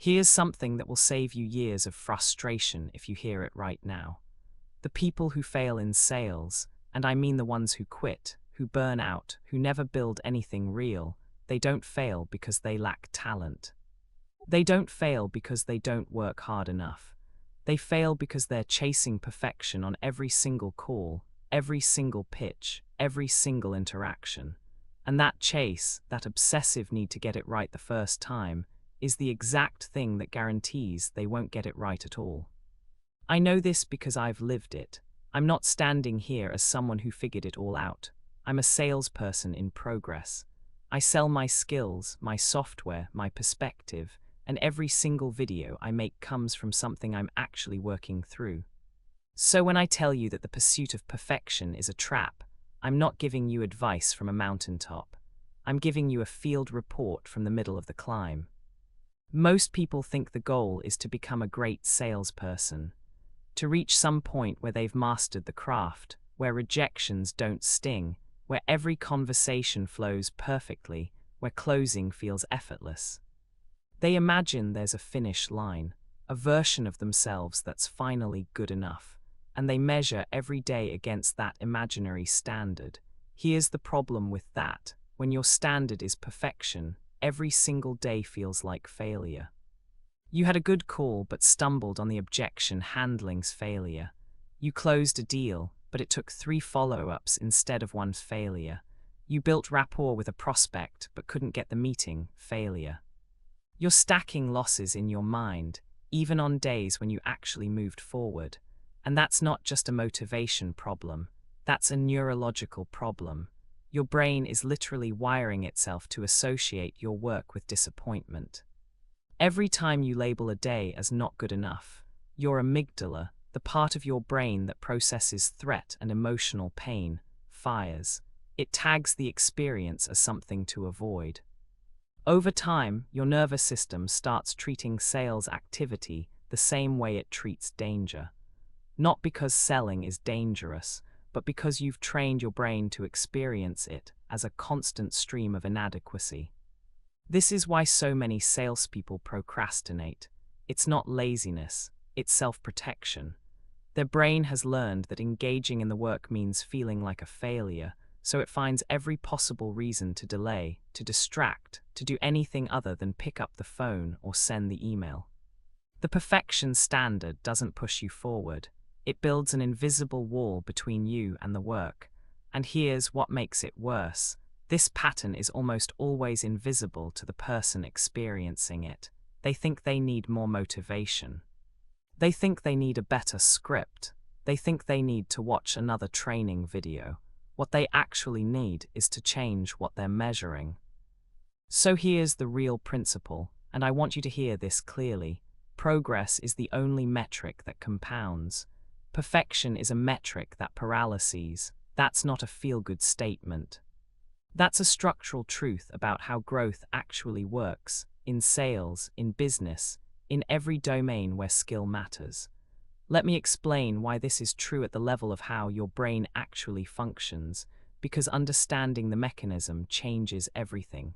Here's something that will save you years of frustration if you hear it right now. The people who fail in sales, and I mean the ones who quit, who burn out, who never build anything real, they don't fail because they lack talent. They don't fail because they don't work hard enough. They fail because they're chasing perfection on every single call, every single pitch, every single interaction. And that chase, that obsessive need to get it right the first time, is the exact thing that guarantees they won't get it right at all. I know this because I've lived it. I'm not standing here as someone who figured it all out. I'm a salesperson in progress. I sell my skills, my software, my perspective, and every single video I make comes from something I'm actually working through. So when I tell you that the pursuit of perfection is a trap, I'm not giving you advice from a mountaintop. I'm giving you a field report from the middle of the climb. Most people think the goal is to become a great salesperson, to reach some point where they've mastered the craft, where rejections don't sting, where every conversation flows perfectly, where closing feels effortless. They imagine there's a finish line, a version of themselves that's finally good enough, and they measure every day against that imaginary standard. Here's the problem with that: when your standard is perfection, every single day feels like failure. You had a good call but stumbled on the objection handling's failure. You closed a deal, but it took 3 follow-ups instead of 1 failure. You built rapport with a prospect but couldn't get the meeting, failure. You're stacking losses in your mind, even on days when you actually moved forward. And that's not just a motivation problem, that's a neurological problem. Your brain is literally wiring itself to associate your work with disappointment. Every time you label a day as not good enough, your amygdala, the part of your brain that processes threat and emotional pain, fires. It tags the experience as something to avoid. Over time, your nervous system starts treating sales activity the same way it treats danger. Not because selling is dangerous, but because you've trained your brain to experience it as a constant stream of inadequacy. This is why so many salespeople procrastinate. It's not laziness, it's self-protection. Their brain has learned that engaging in the work means feeling like a failure, so it finds every possible reason to delay, to distract, to do anything other than pick up the phone or send the email. The perfection standard doesn't push you forward. It builds an invisible wall between you and the work. And here's what makes it worse. This pattern is almost always invisible to the person experiencing it. They think they need more motivation. They think they need a better script. They think they need to watch another training video. What they actually need is to change what they're measuring. So here's the real principle, and I want you to hear this clearly. Progress is the only metric that compounds. Perfection is a metric that paralyses. That's not a feel-good statement. That's a structural truth about how growth actually works, in sales, in business, in every domain where skill matters. Let me explain why this is true at the level of how your brain actually functions, because understanding the mechanism changes everything.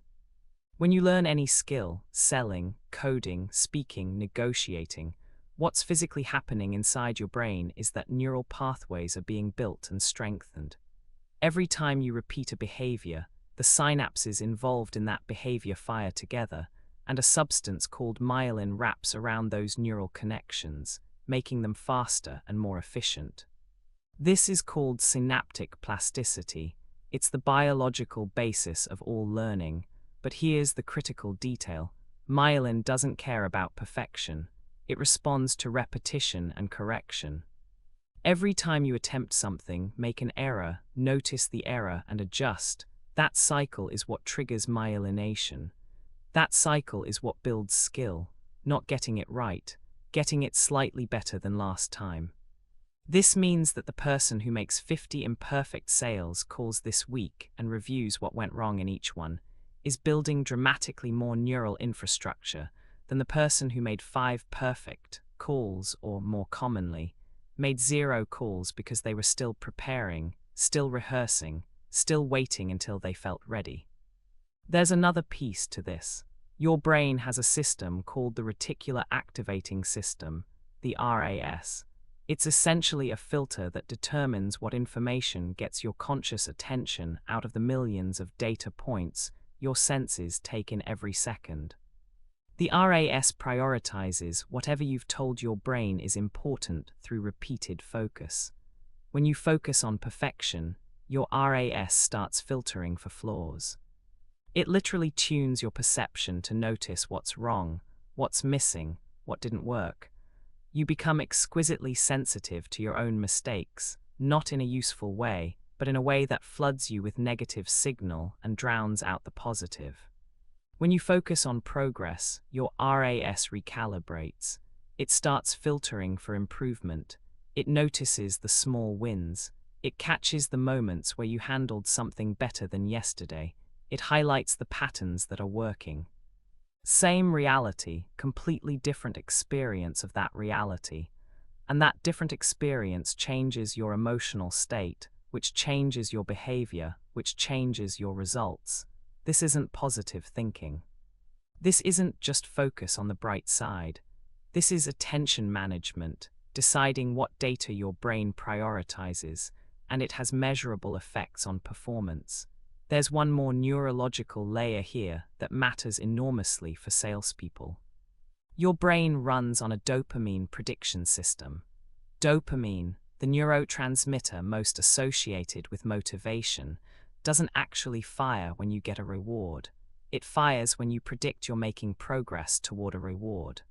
When you learn any skill, selling, coding, speaking, negotiating, what's physically happening inside your brain is that neural pathways are being built and strengthened. Every time you repeat a behavior, the synapses involved in that behavior fire together, and a substance called myelin wraps around those neural connections, making them faster and more efficient. This is called synaptic plasticity. It's the biological basis of all learning. But here's the critical detail. Myelin doesn't care about perfection. It responds to repetition and correction. Every time you attempt something, make an error, notice the error and adjust. That cycle is what triggers myelination. That cycle is what builds skill, not getting it right, getting it slightly better than last time. This means that the person who makes 50 imperfect sales calls this week and reviews what went wrong in each one, is building dramatically more neural infrastructure than the person who made 5 perfect calls, or more commonly, made 0 calls because they were still preparing, still rehearsing, still waiting until they felt ready. There's another piece to this. Your brain has a system called the reticular activating system, the RAS. It's essentially a filter that determines what information gets your conscious attention out of the millions of data points your senses take in every second. The RAS prioritizes whatever you've told your brain is important through repeated focus. When you focus on perfection, your RAS starts filtering for flaws. It literally tunes your perception to notice what's wrong, what's missing, what didn't work. You become exquisitely sensitive to your own mistakes, not in a useful way, but in a way that floods you with negative signal and drowns out the positive. When you focus on progress, your RAS recalibrates. It starts filtering for improvement. It notices the small wins. It catches the moments where you handled something better than yesterday. It highlights the patterns that are working. Same reality, completely different experience of that reality. And that different experience changes your emotional state, which changes your behavior, which changes your results. This isn't positive thinking. This isn't just focus on the bright side. This is attention management, deciding what data your brain prioritizes, and it has measurable effects on performance. There's one more neurological layer here that matters enormously for salespeople. Your brain runs on a dopamine prediction system. Dopamine, the neurotransmitter most associated with motivation, doesn't actually fire when you get a reward. It fires when you predict you're making progress toward a reward.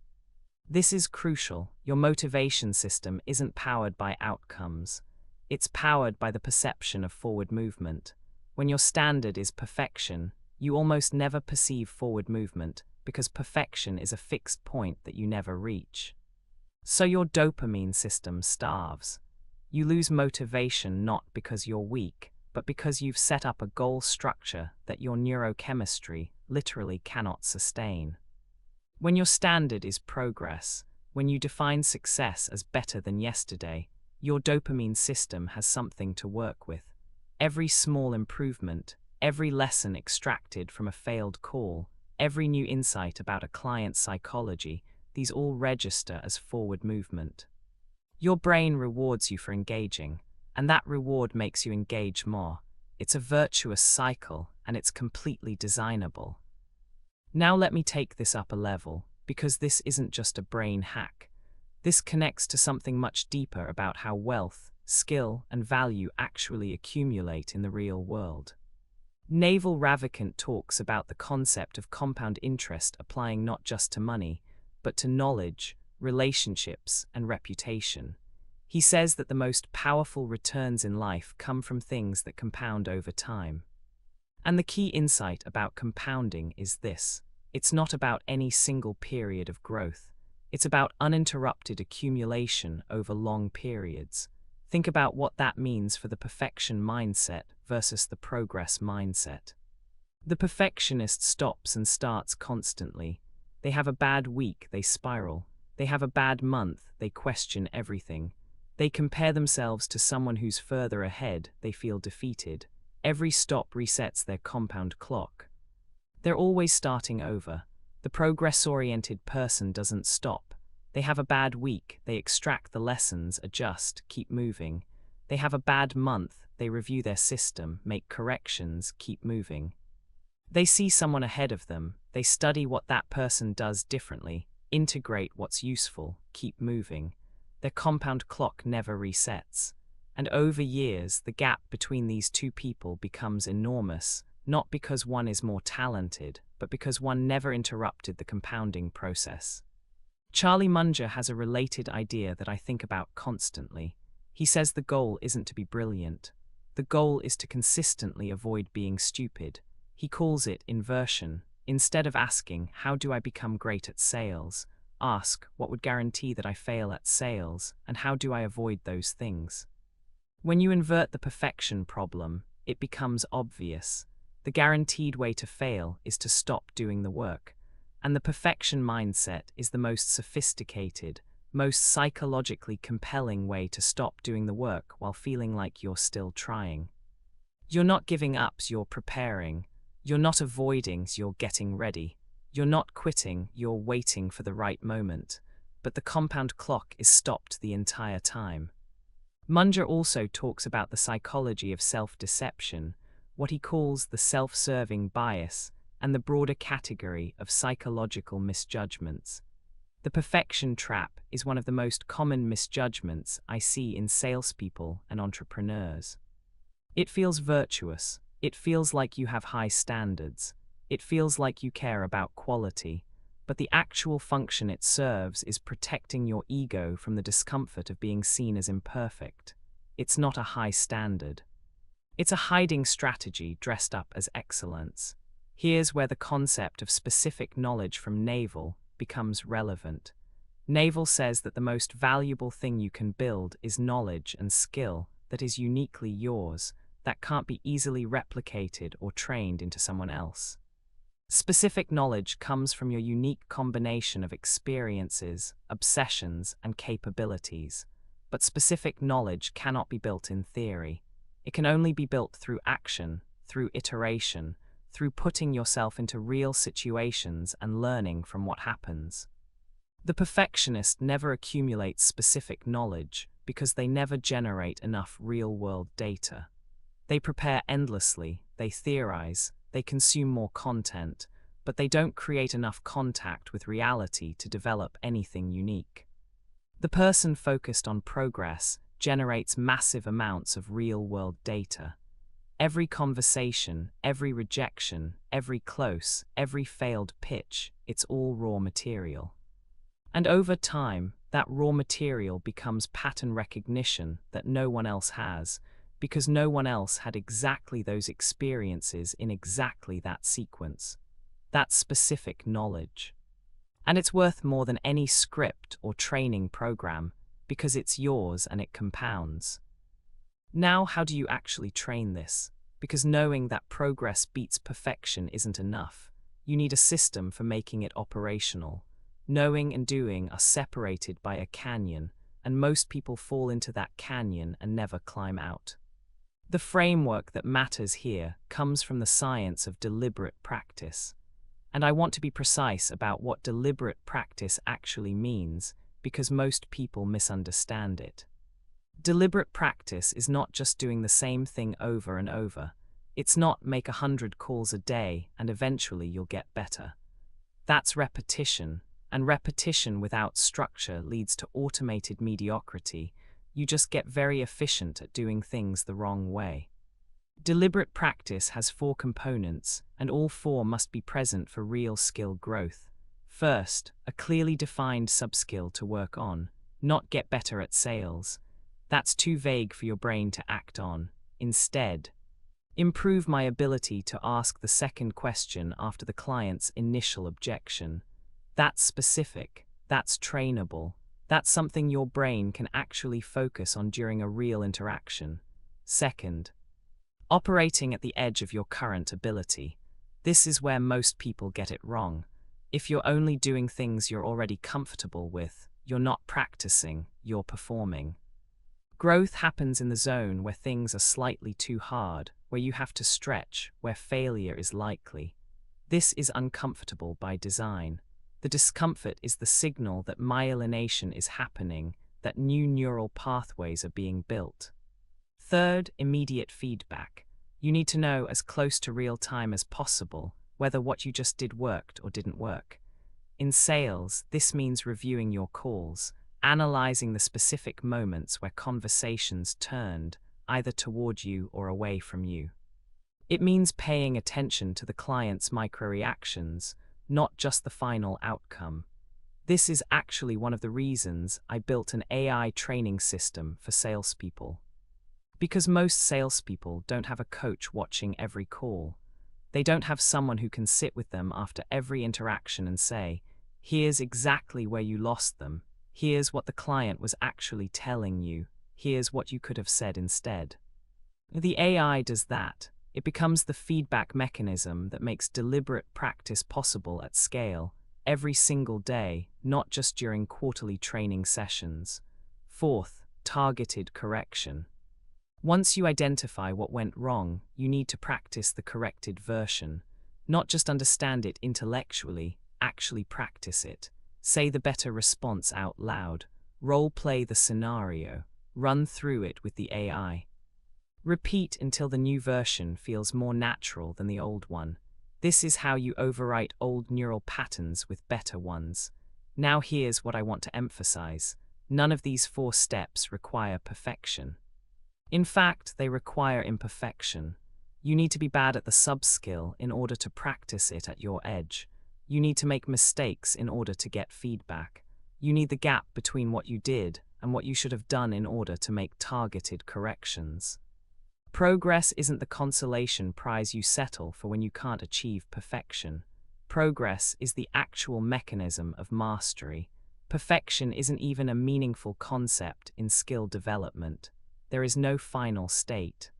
This is crucial. Your motivation system isn't powered by outcomes. It's powered by the perception of forward movement. When your standard is perfection, you almost never perceive forward movement because perfection is a fixed point that you never reach. So your dopamine system starves. You lose motivation not because you're weak, but because you've set up a goal structure that your neurochemistry literally cannot sustain. When your standard is progress, when you define success as better than yesterday, your dopamine system has something to work with. Every small improvement, every lesson extracted from a failed call, every new insight about a client's psychology, these all register as forward movement. Your brain rewards you for engaging, and that reward makes you engage more. It's a virtuous cycle, and it's completely designable. Now let me take this up a level, because this isn't just a brain hack. This connects to something much deeper about how wealth, skill, and value actually accumulate in the real world. Naval Ravikant talks about the concept of compound interest applying not just to money, but to knowledge, relationships, and reputation. He says that the most powerful returns in life come from things that compound over time. And the key insight about compounding is this: it's not about any single period of growth. It's about uninterrupted accumulation over long periods. Think about what that means for the perfection mindset versus the progress mindset. The perfectionist stops and starts constantly. They have a bad week, they spiral. They have a bad month, they question everything. They compare themselves to someone who's further ahead, they feel defeated. Every stop resets their compound clock. They're always starting over. The progress-oriented person doesn't stop. They have a bad week, they extract the lessons, adjust, keep moving. They have a bad month, they review their system, make corrections, keep moving. They see someone ahead of them, they study what that person does differently, integrate what's useful, keep moving. Their compound clock never resets. And over years, the gap between these two people becomes enormous, not because one is more talented, but because one never interrupted the compounding process. Charlie Munger has a related idea that I think about constantly. He says the goal isn't to be brilliant. The goal is to consistently avoid being stupid. He calls it inversion. Instead of asking, how do I become great at sales? Ask, what would guarantee that I fail at sales, and how do I avoid those things? When you invert the perfection problem, it becomes obvious. The guaranteed way to fail is to stop doing the work. And the perfection mindset is the most sophisticated, most psychologically compelling way to stop doing the work while feeling like you're still trying. You're not giving up, you're preparing. You're not avoiding, you're getting ready. You're not quitting, you're waiting for the right moment. But the compound clock is stopped the entire time. Munger also talks about the psychology of self-deception, what he calls the self-serving bias, and the broader category of psychological misjudgments. The perfection trap is one of the most common misjudgments I see in salespeople and entrepreneurs. It feels virtuous. It feels like you have high standards. It feels like you care about quality. But the actual function it serves is protecting your ego from the discomfort of being seen as imperfect. It's not a high standard. It's a hiding strategy dressed up as excellence. Here's where the concept of specific knowledge from Naval becomes relevant. Naval says that the most valuable thing you can build is knowledge and skill that is uniquely yours, that can't be easily replicated or trained into someone else. Specific knowledge comes from your unique combination of experiences, obsessions, and capabilities. But specific knowledge cannot be built in theory. It can only be built through action, through iteration, through putting yourself into real situations and learning from what happens. The perfectionist never accumulates specific knowledge because they never generate enough real-world data. They prepare endlessly, they theorize, they consume more content, but they don't create enough contact with reality to develop anything unique. The person focused on progress generates massive amounts of real-world data. Every conversation, every rejection, every close, every failed pitch, it's all raw material. And over time, that raw material becomes pattern recognition that no one else has, because no one else had exactly those experiences in exactly that sequence. That's specific knowledge. And it's worth more than any script or training program, because it's yours and it compounds. Now, how do you actually train this? Because knowing that progress beats perfection isn't enough. You need a system for making it operational. Knowing and doing are separated by a canyon, and most people fall into that canyon and never climb out. The framework that matters here comes from the science of deliberate practice. And I want to be precise about what deliberate practice actually means, because most people misunderstand it. Deliberate practice is not just doing the same thing over and over. It's not make 100 calls a day and eventually you'll get better. That's repetition, and repetition without structure leads to automated mediocrity. You just get very efficient at doing things the wrong way. Deliberate practice has 4 components, and all 4 must be present for real skill growth. First, a clearly defined subskill to work on, not get better at sales. That's too vague for your brain to act on. Instead, improve my ability to ask the second question after the client's initial objection. That's specific, that's trainable, that's something your brain can actually focus on during a real interaction. Second, operating at the edge of your current ability. This is where most people get it wrong. If you're only doing things you're already comfortable with, you're not practicing, you're performing. Growth happens in the zone where things are slightly too hard, where you have to stretch, where failure is likely. This is uncomfortable by design. The discomfort is the signal that myelination is happening, that new neural pathways are being built. Third, immediate feedback. You need to know as close to real time as possible whether what you just did worked or didn't work. In sales, this means reviewing your calls, analyzing the specific moments where conversations turned either toward you or away from you. It means paying attention to the client's micro-reactions, not just the final outcome. This is actually one of the reasons I built an AI training system for salespeople. Because most salespeople don't have a coach watching every call. They don't have someone who can sit with them after every interaction and say, here's exactly where you lost them, here's what the client was actually telling you, here's what you could have said instead. The AI does that. It becomes the feedback mechanism that makes deliberate practice possible at scale, every single day, not just during quarterly training sessions. Fourth, targeted correction. Once you identify what went wrong, you need to practice the corrected version. Not just understand it intellectually, actually practice it. Say the better response out loud. Role-play the scenario. Run through it with the AI. Repeat until the new version feels more natural than the old one. This is how you overwrite old neural patterns with better ones. Now here's what I want to emphasize. None of these 4 steps require perfection. In fact, they require imperfection. You need to be bad at the sub-skill in order to practice it at your edge. You need to make mistakes in order to get feedback. You need the gap between what you did and what you should have done in order to make targeted corrections. Progress isn't the consolation prize you settle for when you can't achieve perfection. Progress is the actual mechanism of mastery. Perfection isn't even a meaningful concept in skill development. There is no final state.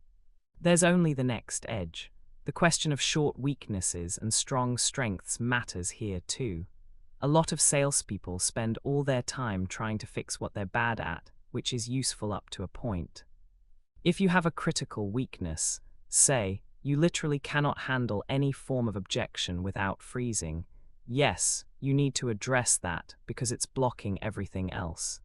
There's only the next edge. The question of short weaknesses and strong strengths matters here too. A lot of salespeople spend all their time trying to fix what they're bad at, which is useful up to a point. If you have a critical weakness, say, you literally cannot handle any form of objection without freezing, yes, you need to address that because it's blocking everything else.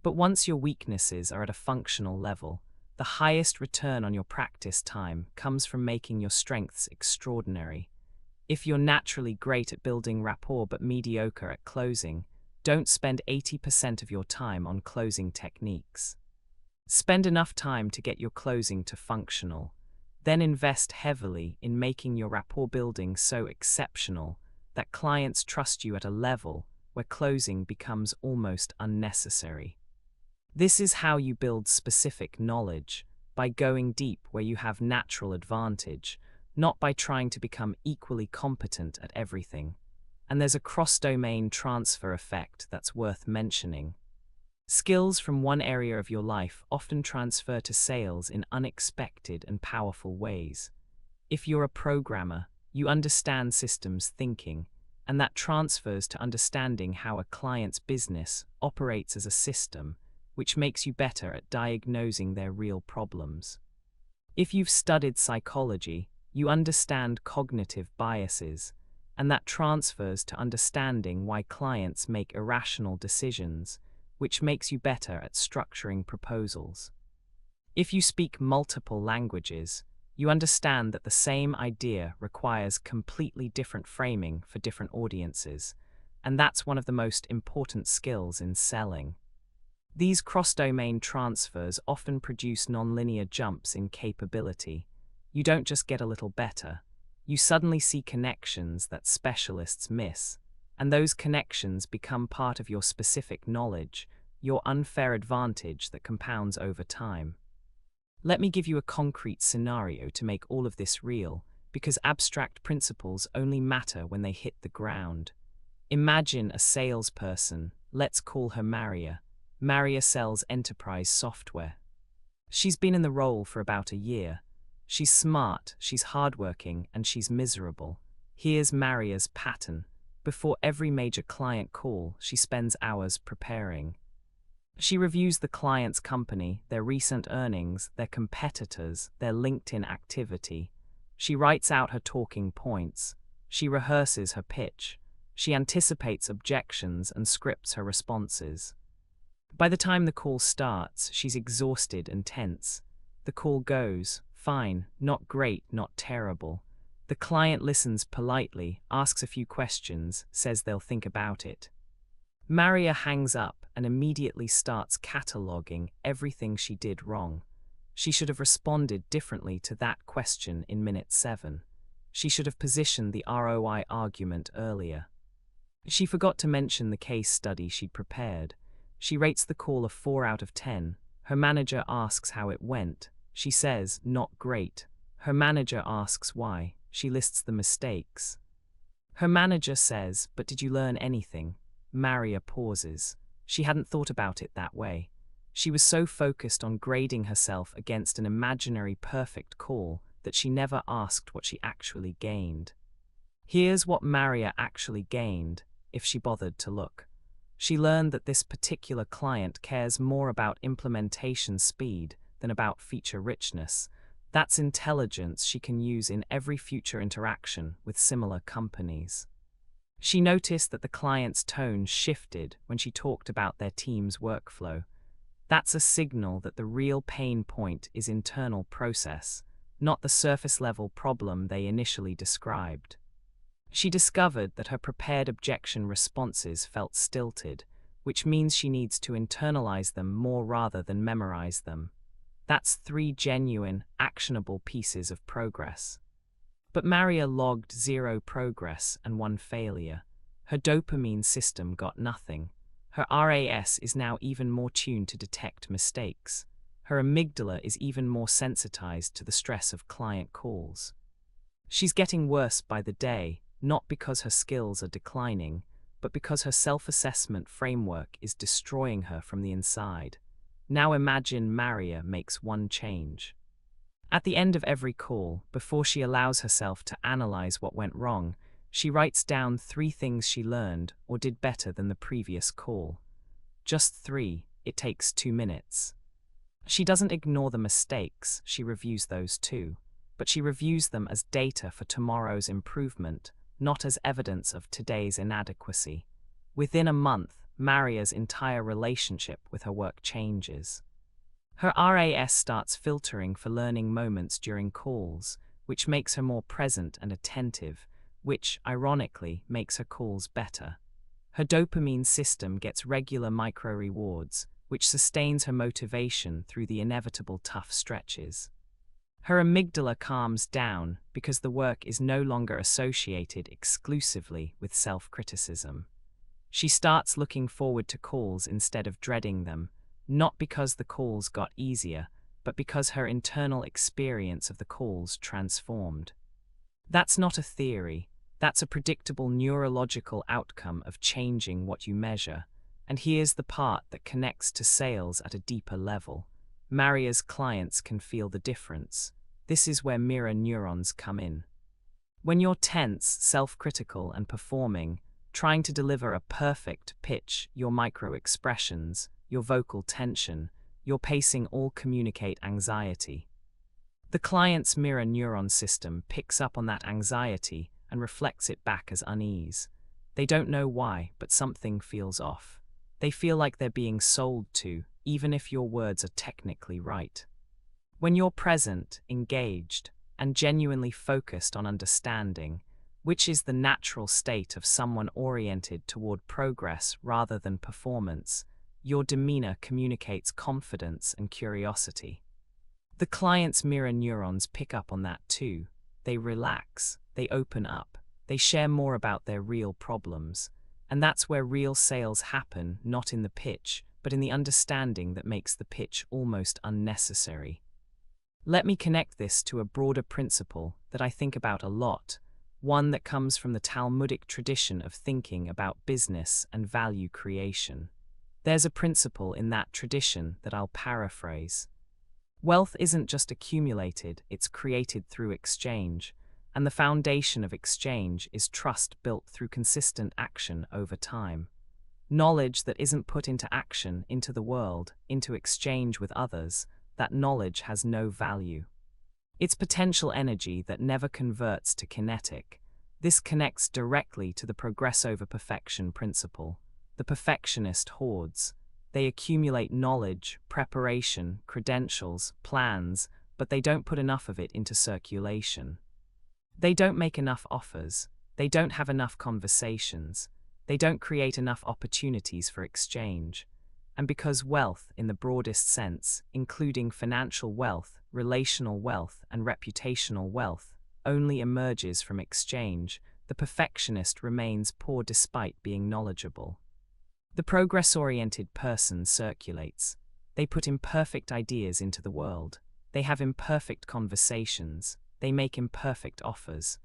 But once your weaknesses are at a functional level, the highest return on your practice time comes from making your strengths extraordinary. If you're naturally great at building rapport but mediocre at closing, don't spend 80% of your time on closing techniques. Spend enough time to get your closing to functional, then invest heavily in making your rapport building so exceptional that clients trust you at a level where closing becomes almost unnecessary. This is how you build specific knowledge, by going deep where you have natural advantage, not by trying to become equally competent at everything. And there's a cross-domain transfer effect that's worth mentioning. Skills from one area of your life often transfer to sales in unexpected and powerful ways. If you're a programmer, you understand systems thinking, and that transfers to understanding how a client's business operates as a system, which makes you better at diagnosing their real problems. If you've studied psychology, you understand cognitive biases, and that transfers to understanding why clients make irrational decisions, which makes you better at structuring proposals. If you speak multiple languages, you understand that the same idea requires completely different framing for different audiences, and that's one of the most important skills in selling. These cross-domain transfers often produce nonlinear jumps in capability. You don't just get a little better, you suddenly see connections that specialists miss, and those connections become part of your specific knowledge, your unfair advantage that compounds over time. Let me give you a concrete scenario to make all of this real, because abstract principles only matter when they hit the ground. Imagine a salesperson, let's call her Maria. Maria sells enterprise software. She's been in the role for about a year. She's smart, she's hardworking, and she's miserable. Here's Maria's pattern. Before every major client call, she spends hours preparing. She reviews the client's company, their recent earnings, their competitors, their LinkedIn activity. She writes out her talking points. She rehearses her pitch. She anticipates objections and scripts her responses. By the time the call starts, she's exhausted and tense. The call goes, fine, not great, not terrible. The client listens politely, asks a few questions, says they'll think about it. Maria hangs up and immediately starts cataloging everything she did wrong. She should have responded differently to that question in minute 7. She should have positioned the ROI argument earlier. She forgot to mention the case study she'd prepared. She rates the call a 4 out of 10. Her manager asks how it went. She says, not great. Her manager asks why. She lists the mistakes. Her manager says, but did you learn anything? Maria pauses. She hadn't thought about it that way. She was so focused on grading herself against an imaginary perfect call that she never asked what she actually gained. Here's what Maria actually gained, if she bothered to look. She learned that this particular client cares more about implementation speed than about feature richness. That's intelligence she can use in every future interaction with similar companies. She noticed that the client's tone shifted when she talked about their team's workflow. That's a signal that the real pain point is internal process, not the surface-level problem they initially described. She discovered that her prepared objection responses felt stilted, which means she needs to internalize them more rather than memorize them. That's 3 genuine, actionable pieces of progress. But Maria logged 0 progress and 1 failure. Her dopamine system got nothing. Her RAS is now even more tuned to detect mistakes. Her amygdala is even more sensitized to the stress of client calls. She's getting worse by the day, not because her skills are declining, but because her self-assessment framework is destroying her from the inside. Now imagine Maria makes one change. At the end of every call, before she allows herself to analyze what went wrong, she writes down 3 things she learned or did better than the previous call. Just 3, it takes 2 minutes. She doesn't ignore the mistakes, she reviews those too. But she reviews them as data for tomorrow's improvement, not as evidence of today's inadequacy. Within a month, Maria's entire relationship with her work changes. Her RAS starts filtering for learning moments during calls, which makes her more present and attentive, which, ironically, makes her calls better. Her dopamine system gets regular micro-rewards, which sustains her motivation through the inevitable tough stretches. Her amygdala calms down because the work is no longer associated exclusively with self-criticism. She starts looking forward to calls instead of dreading them, not because the calls got easier, but because her internal experience of the calls transformed. That's not a theory, that's a predictable neurological outcome of changing what you measure. And here's the part that connects to sales at a deeper level. Maria's clients can feel the difference. This is where mirror neurons come in. When you're tense, self-critical, and performing, trying to deliver a perfect pitch, your micro-expressions, your vocal tension, your pacing all communicate anxiety. The client's mirror neuron system picks up on that anxiety and reflects it back as unease. They don't know why, but something feels off. They feel like they're being sold to, even if your words are technically right. When you're present, engaged, and genuinely focused on understanding, which is the natural state of someone oriented toward progress rather than performance, your demeanor communicates confidence and curiosity. The client's mirror neurons pick up on that too. They relax, they open up, they share more about their real problems. And that's where real sales happen, not in the pitch, but in the understanding that makes the pitch almost unnecessary. Let me connect this to a broader principle that I think about a lot, one that comes from the Talmudic tradition of thinking about business and value creation. There's a principle in that tradition that I'll paraphrase. Wealth isn't just accumulated, it's created through exchange. And the foundation of exchange is trust built through consistent action over time. Knowledge that isn't put into action, into the world, into exchange with others, that knowledge has no value. It's potential energy that never converts to kinetic. This connects directly to the progress over perfection principle. The perfectionist hoards. They accumulate knowledge, preparation, credentials, plans, but they don't put enough of it into circulation. They don't make enough offers, they don't have enough conversations, they don't create enough opportunities for exchange. And because wealth, in the broadest sense, including financial wealth, relational wealth, and reputational wealth, only emerges from exchange, the perfectionist remains poor despite being knowledgeable. The progress-oriented person circulates. They put imperfect ideas into the world. They have imperfect conversations. They make imperfect offers.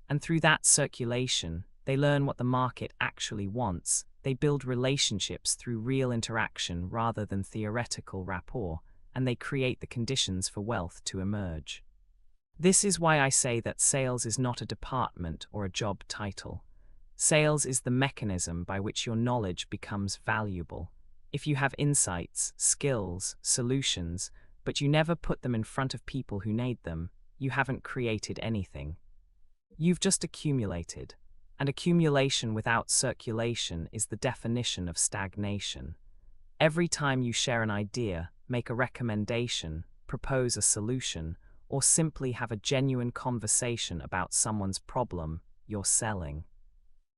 And through that circulation, they learn what the market actually wants. They build relationships through real interaction rather than theoretical rapport, and they create the conditions for wealth to emerge. This is why I say that sales is not a department or a job title. Sales is the mechanism by which your knowledge becomes valuable. If you have insights, skills, solutions, but you never put them in front of people who need them, you haven't created anything. You've just accumulated. and accumulation without circulation is the definition of stagnation. Every time you share an idea, make a recommendation, propose a solution, or simply have a genuine conversation about someone's problem, you're selling.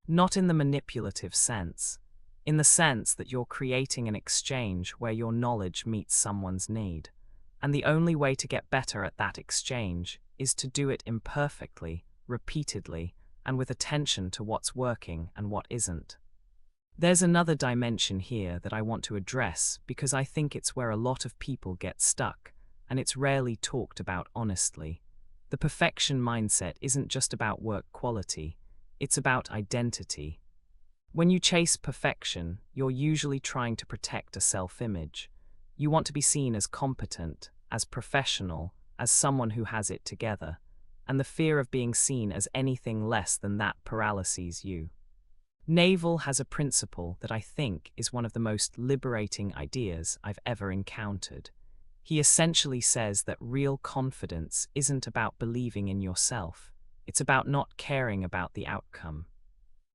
Not in the manipulative sense, in the sense that you're creating an exchange where your knowledge meets someone's need. And the only way to get better at that exchange is to do it imperfectly, repeatedly, and with attention to what's working and what isn't. There's another dimension here that I want to address because I think it's where a lot of people get stuck, and it's rarely talked about honestly. The perfection mindset isn't just about work quality, it's about identity. When you chase perfection, you're usually trying to protect a self-image. You want to be seen as competent, as professional, as someone who has it together, and the fear of being seen as anything less than that paralyses you. Naval has a principle that I think is one of the most liberating ideas I've ever encountered. He essentially says that real confidence isn't about believing in yourself, it's about not caring about the outcome.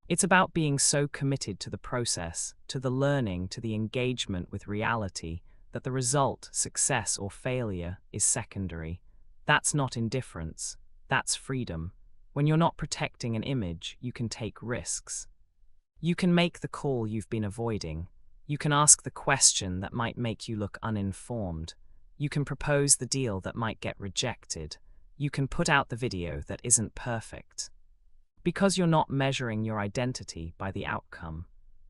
It's about being so committed to the process, to the learning, to the engagement with reality, that the result, success or failure, is secondary. That's not indifference, that's freedom. When you're not protecting an image, you can take risks. You can make the call you've been avoiding. You can ask the question that might make you look uninformed. You can propose the deal that might get rejected. You can put out the video that isn't perfect. Because you're not measuring your identity by the outcome.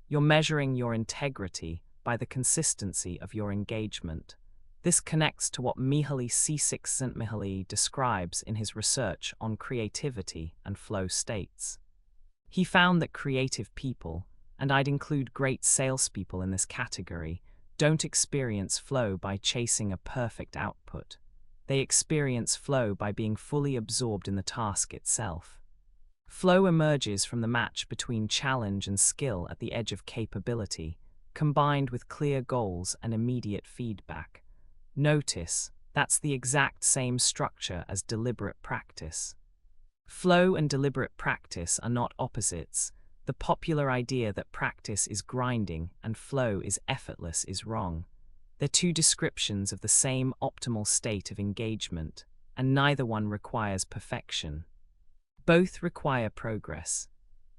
You're measuring your integrity by the consistency of your engagement. This connects to what Mihaly Csikszentmihalyi describes in his research on creativity and flow states. He found that creative people, and I'd include great salespeople in this category, don't experience flow by chasing a perfect output. They experience flow by being fully absorbed in the task itself. Flow emerges from the match between challenge and skill at the edge of capability, combined with clear goals and immediate feedback. Notice, that's the exact same structure as deliberate practice. Flow and deliberate practice are not opposites. The popular idea that practice is grinding and flow is effortless is wrong. They're two descriptions of the same optimal state of engagement, and neither one requires perfection. Both require progress.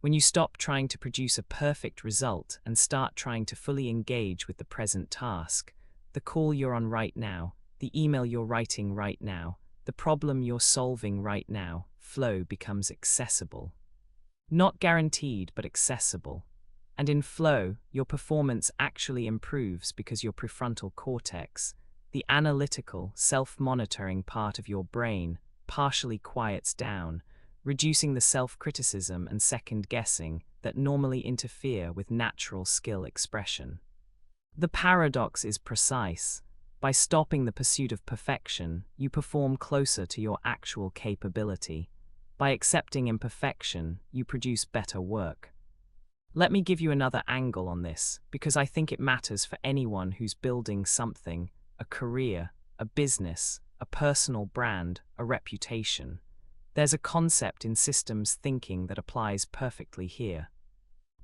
When you stop trying to produce a perfect result and start trying to fully engage with the present task, the call you're on right now, the email you're writing right now, the problem you're solving right now, flow becomes accessible. Not guaranteed, but accessible. And in flow, your performance actually improves because your prefrontal cortex, the analytical, self-monitoring part of your brain, partially quiets down, reducing the self-criticism and second-guessing that normally interfere with natural skill expression. The paradox is precise. By stopping the pursuit of perfection, you perform closer to your actual capability. By accepting imperfection, you produce better work. Let me give you another angle on this, because I think it matters for anyone who's building something, a career, a business, a personal brand, a reputation. There's a concept in systems thinking that applies perfectly here.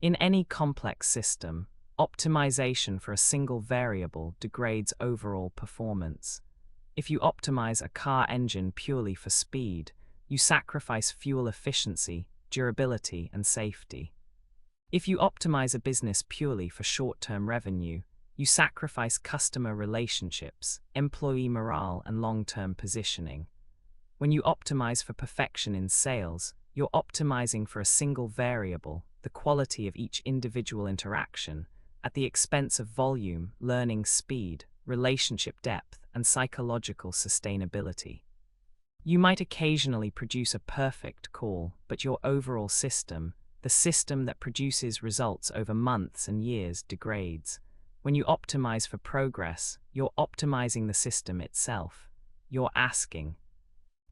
In any complex system, optimization for a single variable degrades overall performance. If you optimize a car engine purely for speed, you sacrifice fuel efficiency, durability, and safety. If you optimize a business purely for short-term revenue, you sacrifice customer relationships, employee morale, and long-term positioning. When you optimize for perfection in sales, you're optimizing for a single variable, the quality of each individual interaction, at the expense of volume, learning speed, relationship depth, and psychological sustainability. You might occasionally produce a perfect call, but your overall system, the system that produces results over months and years, degrades. When you optimize for progress, you're optimizing the system itself. You're asking,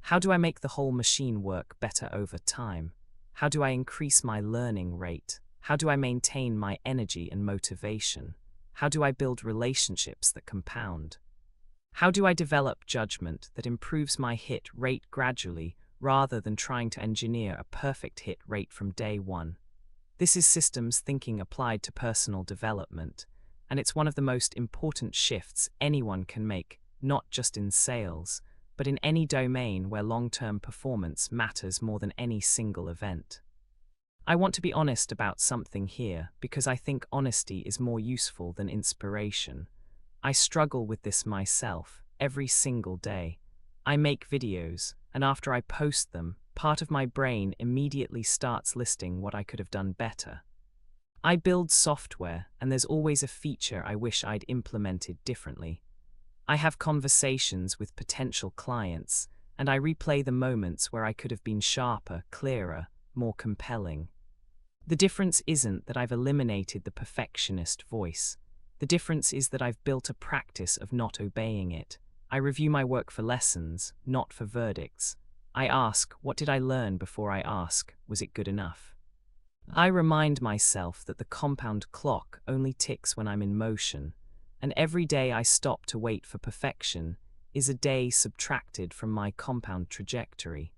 how do I make the whole machine work better over time? How do I increase my learning rate? How do I maintain my energy and motivation? How do I build relationships that compound? How do I develop judgment that improves my hit rate gradually rather than trying to engineer a perfect hit rate from day one. This is systems thinking applied to personal development, and it's one of the most important shifts anyone can make, not just in sales, but in any domain where long-term performance matters more than any single event. I want to be honest about something here because I think honesty is more useful than inspiration. I struggle with this myself every single day. I make videos, and after I post them, part of my brain immediately starts listing what I could have done better. I build software, and there's always a feature I wish I'd implemented differently. I have conversations with potential clients, and I replay the moments where I could have been sharper, clearer, more compelling. The difference isn't that I've eliminated the perfectionist voice. The difference is that I've built a practice of not obeying it. I review my work for lessons, not for verdicts. I ask, what did I learn before I ask, was it good enough? I remind myself that the compound clock only ticks when I'm in motion, and every day I stop to wait for perfection is a day subtracted from my compound trajectory.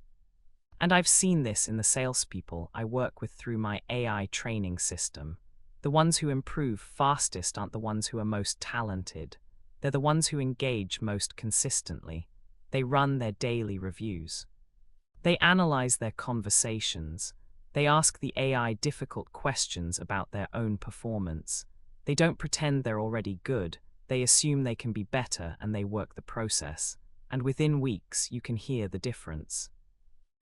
And I've seen this in the salespeople I work with through my AI training system. The ones who improve fastest aren't the ones who are most talented. They're the ones who engage most consistently. They run their daily reviews. They analyze their conversations. They ask the AI difficult questions about their own performance. They don't pretend they're already good. They assume they can be better and they work the process. And within weeks, you can hear the difference.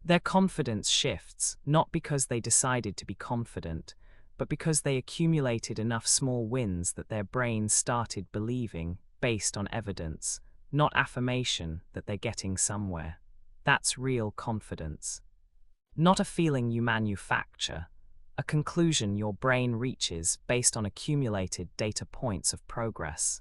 Their confidence shifts, not because they decided to be confident, but because they accumulated enough small wins that their brains started believing, based on evidence, not affirmation, that they're getting somewhere. That's real confidence. Not a feeling you manufacture, a conclusion your brain reaches based on accumulated data points of progress.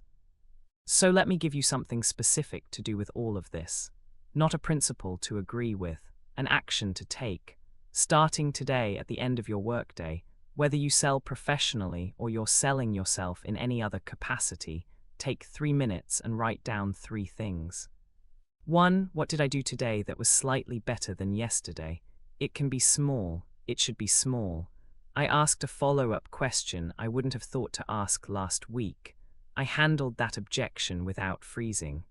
So let me give you something specific to do with all of this. Not a principle to agree with, an action to take. Starting today at the end of your workday, whether you sell professionally or you're selling yourself in any other capacity, take 3 minutes and write down 3 things. 1. What did I do today that was slightly better than yesterday? It can be small. It should be small. I asked a follow-up question I wouldn't have thought to ask last week. I handled that objection without freezing.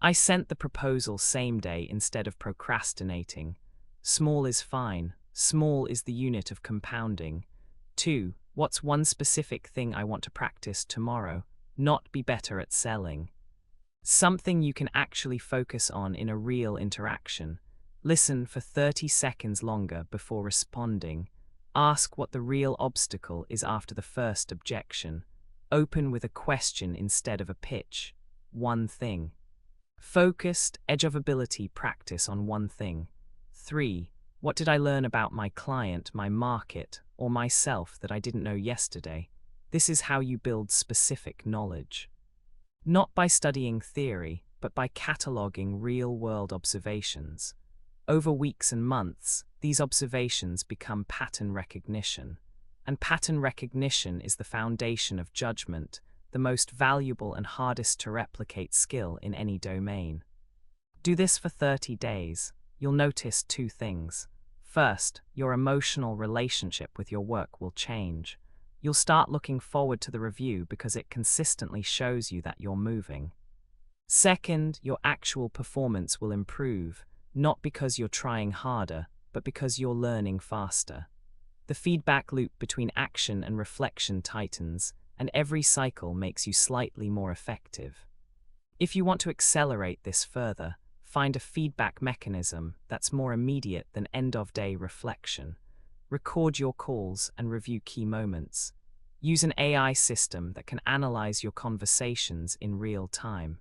I sent the proposal same day instead of procrastinating. Small is fine. Small is the unit of compounding. 2. What's one specific thing I want to practice tomorrow? Not be better at selling. Something you can actually focus on in a real interaction. Listen for 30 seconds longer before responding. Ask what the real obstacle is after the first objection. Open with a question instead of a pitch. One thing. Focused, edge of ability practice on one thing. 3. What did I learn about my client, my market, or myself that I didn't know yesterday? This is how you build specific knowledge. Not by studying theory, but by cataloging real-world observations. Over weeks and months, these observations become pattern recognition. And pattern recognition is the foundation of judgment, the most valuable and hardest to replicate skill in any domain. Do this for 30 days. You'll notice 2 things. First, your emotional relationship with your work will change. You'll start looking forward to the review because it consistently shows you that you're moving. Second, your actual performance will improve, not because you're trying harder, but because you're learning faster. The feedback loop between action and reflection tightens, and every cycle makes you slightly more effective. If you want to accelerate this further, find a feedback mechanism that's more immediate than end-of-day reflection. Record your calls and review key moments. Use an AI system that can analyze your conversations in real time.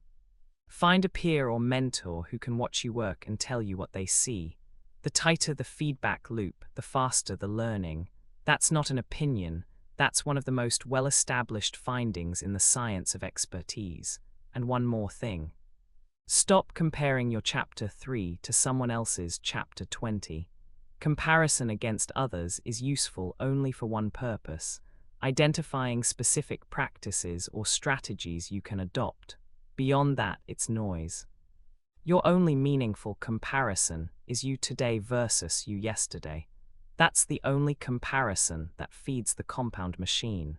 Find a peer or mentor who can watch you work and tell you what they see. The tighter the feedback loop, the faster the learning. That's not an opinion. That's one of the most well-established findings in the science of expertise. And one more thing. Stop comparing your Chapter 3 to someone else's Chapter 20. Comparison against others is useful only for one purpose: identifying specific practices or strategies you can adopt. Beyond that, it's noise. Your only meaningful comparison is you today versus you yesterday. That's the only comparison that feeds the compound machine.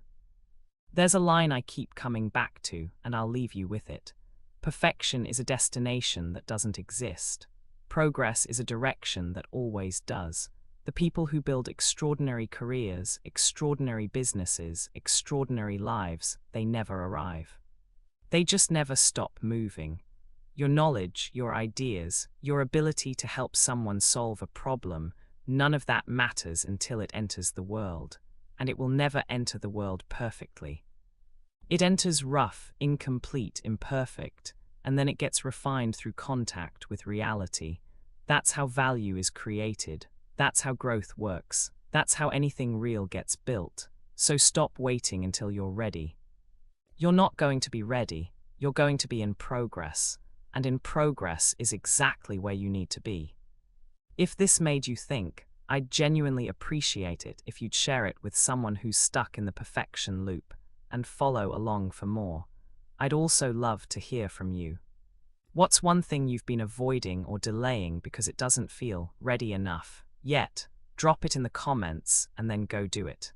There's a line I keep coming back to, and I'll leave you with it. Perfection is a destination that doesn't exist. Progress is a direction that always does. The people who build extraordinary careers, extraordinary businesses, extraordinary lives, they never arrive. They just never stop moving. Your knowledge, your ideas, your ability to help someone solve a problem, none of that matters until it enters the world, and it will never enter the world perfectly. It enters rough, incomplete, imperfect, and then it gets refined through contact with reality. That's how value is created. That's how growth works. That's how anything real gets built. So stop waiting until you're ready. You're not going to be ready. You're going to be in progress. And in progress is exactly where you need to be. If this made you think, I'd genuinely appreciate it if you'd share it with someone who's stuck in the perfection loop and follow along for more. I'd also love to hear from you. What's one thing you've been avoiding or delaying because it doesn't feel ready enough yet? Drop it in the comments and then go do it.